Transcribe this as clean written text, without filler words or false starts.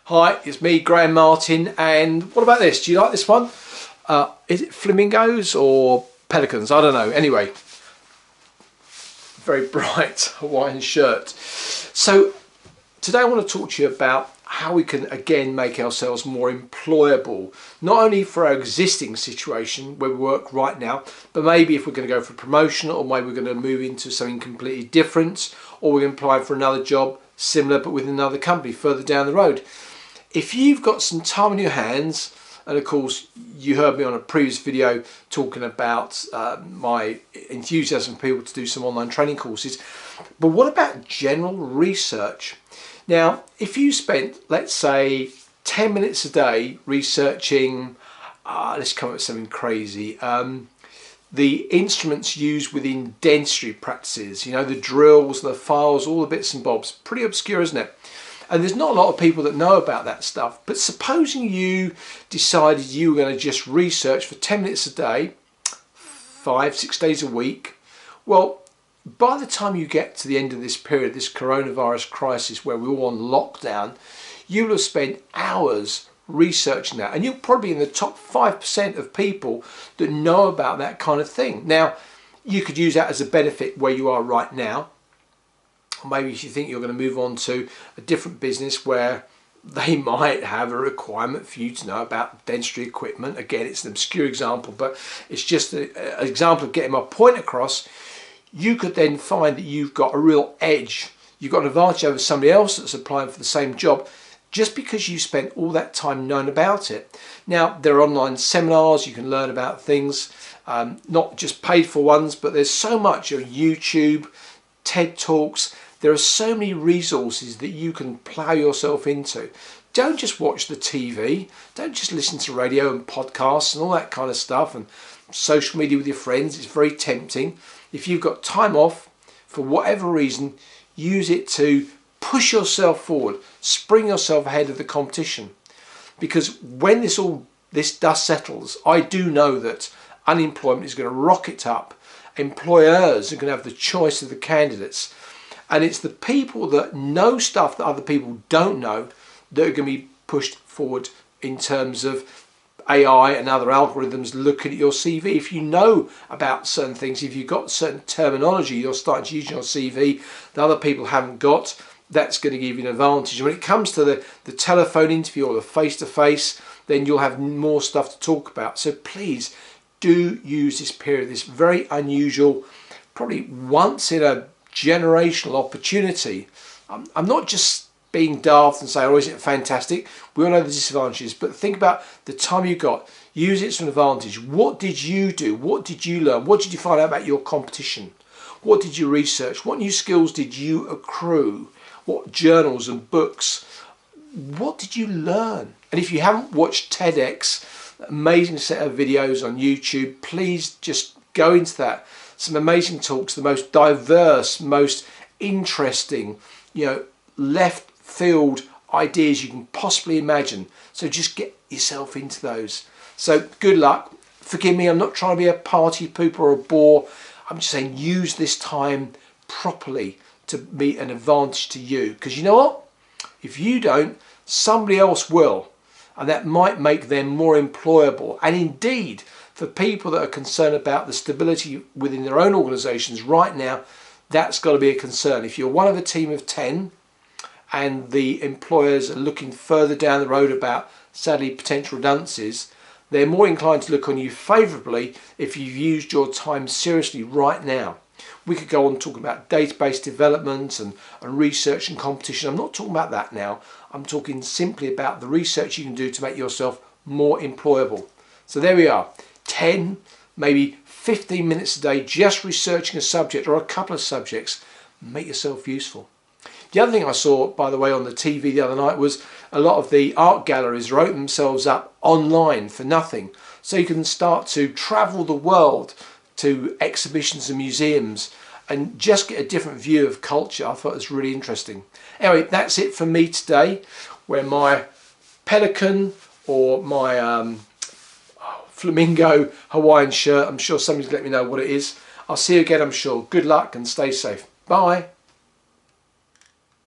Hi, it's me, Graham Martin, and what about this? Do you like this one? Is it flamingos or pelicans? I don't know. Anyway, very bright Hawaiian shirt. So today I want to talk to you about how we can again make ourselves more employable, not only for our existing situation where we work right now, but maybe if we're going to go for a promotion, or maybe we're going to move into something completely different, or we're going to apply for another job similar but with another company further down the road. If you've got some time on your hands, and of course you heard me on a previous video talking about my enthusiasm for people to do some online training courses, but what about general research? Now, if you spent, let's say, 10 minutes a day researching, let's come up with something crazy, the instruments used within dentistry practices, you know, the drills, the files, all the bits and bobs, pretty obscure, isn't it? And there's not a lot of people that know about that stuff. But supposing you decided you were going to just research for 10 minutes a day, 5-6 days a week, well, by the time you get to the end of this period, this coronavirus crisis where we're all on lockdown, you'll have spent hours researching that. And you'll probably be in the top 5% of people that know about that kind of thing. Now, you could use that as a benefit where you are right now. Or maybe if you think you're going to move on to a different business where they might have a requirement for you to know about dentistry equipment. Again, it's an obscure example, but it's just an example of getting my point across. You could then find that you've got a real edge. You've got an advantage over somebody else that's applying for the same job just because you spent all that time knowing about it. Now, there are online seminars, you can learn about things, not just paid for ones, but there's so much on YouTube, TED Talks. There are so many resources that you can plow yourself into. Don't just watch the TV. Don't just listen to radio and podcasts and all that kind of stuff and social media with your friends. It's very tempting. If you've got time off, for whatever reason, use it to push yourself forward, spring yourself ahead of the competition. Because when this dust settles, I do know that unemployment is going to rocket up. Employers are going to have the choice of the candidates. And it's the people that know stuff that other people don't know that are going to be pushed forward in terms of AI and other algorithms looking at your CV. If you know about certain things, if you've got certain terminology you're starting to use in your CV that other people haven't got, that's going to give you an advantage. And when it comes to the telephone interview or the face-to-face, then you'll have more stuff to talk about. So please do use this period, this very unusual, probably once in a generational opportunity. I'm not just being daft and saying, oh, isn't it fantastic? We all know the disadvantages, but think about the time you got. Use it to an advantage. What did you do? What did you learn? What did you find out about your competition? What did you research? What new skills did you accrue? What journals and books? What did you learn? And if you haven't watched TEDx, amazing set of videos on YouTube, please just go into that. Some amazing talks, the most diverse, most interesting, left field ideas you can possibly imagine. So just get yourself into those. So good luck. Forgive me, I'm not trying to be a party pooper or a bore. I'm just saying use this time properly to be an advantage to you. Because you know what? If you don't, somebody else will. And that might make them more employable. And indeed, for people that are concerned about the stability within their own organisations right now, that's got to be a concern. If you're one of a team of 10 and the employers are looking further down the road about, sadly, potential redundancies, they're more inclined to look on you favourably if you've used your time seriously right now. We could go on talking about database development and research and competition. I'm not talking about that now. I'm talking simply about the research you can do to make yourself more employable. So there we are. 10, maybe 15 minutes a day just researching a subject or a couple of subjects. Make yourself useful. The other thing I saw, by the way, on the TV the other night was a lot of the art galleries wrote themselves up online for nothing. So you can start to travel the world to exhibitions and museums and just get a different view of culture. I thought it was really interesting. Anyway, that's it for me today, where my pelican or my flamingo Hawaiian shirt, I'm sure somebody's let me know what it is. I'll see you again, I'm sure. Good luck and stay safe. Bye.